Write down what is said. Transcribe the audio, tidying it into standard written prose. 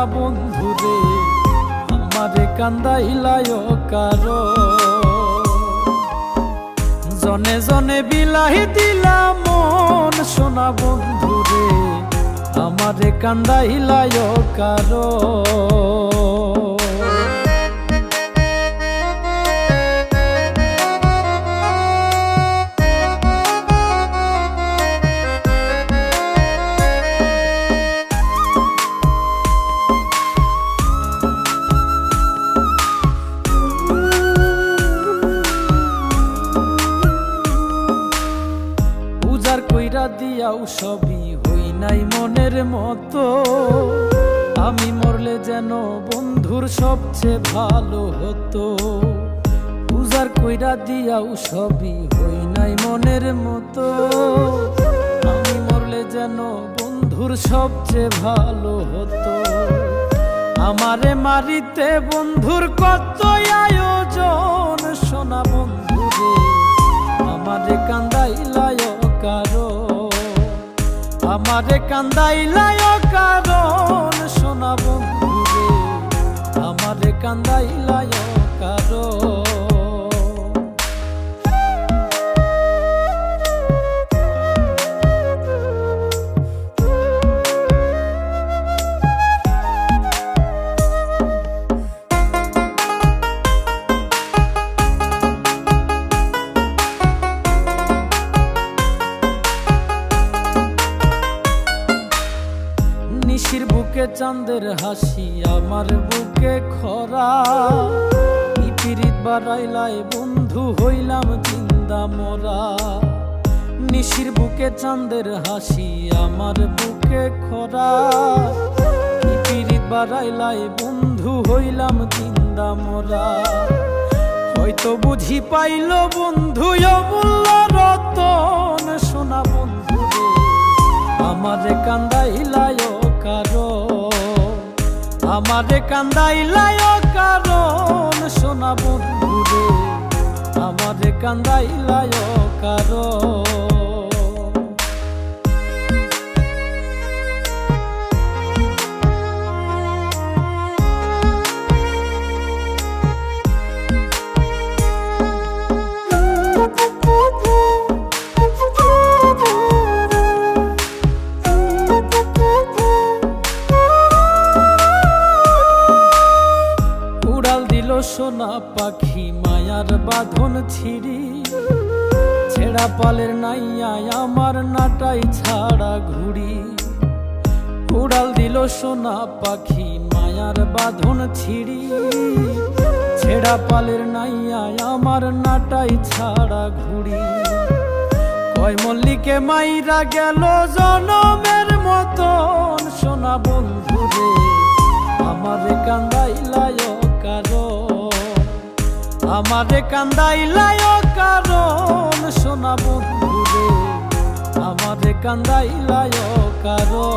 সোনা বন্ধুরে আমারে কান্দাইলায় কারো জনে জনে বিলাহি দিলাম মন সোনা বন্ধুরে আমারে কান্দাইলায় কারো কইরা দিয়াও সবই হই নাই মনের মতো আমি মরলে যেন বন্ধুর সবচেয়ে ভালো হতো পূজার কইরা দিয়াও সবই হই নাই মনের মতো আমি মরলে যেন বন্ধুর সবচেয়ে ভালো হতো আমারে মারিতে বন্ধুর কত আয়োজন সোনা বন্ধুরে আমারে কান্দাইলায় কারো আমারে কান্দাইলায় কারণ সোনা বন্ধুরে আমারে কান্দাইলায় কারো নিশির বুকে চাঁদের হাসি আমার বুকে খরা পিরিত বাড়াইলাই বন্ধু হইলাম জিন্দা মোরা নিশির বুকে চাঁদের হাসি আমার বুকে খরা পিরিত বাড়াইলাই বন্ধু হইলাম জিন্দা মোরা হয়তো বুঝি পাইল বন্ধু অমূল্য রতন সোনা বন্ধুরে আমারে কান্দাইলায় কারো আমারে কান্দাইলায় কারণ সোনা বন্ধুরে আমারে কান্দাইলায় কারো সোনা পাখি মায়ার বাঁধন ছিড়ি ছেড়া পালের নাইয়া আমার নাটাই ছাড়া ঘুড়ি উড়াল দিল সোনা পাখি মায়ার বাঁধন ছিড়ি ছেড়া পালের নাইয়া আমার নাটাই ছাড়া ঘুড়ি কয় মল্লিকে মাইরা গেল জনমের মতন সোনা বন্ধুরে আমারে কান্দাইলায় কারো আমারে কান্দাইলায় কারণ সোনা বন্ধুরে আমারে কান্দাইলায় কারো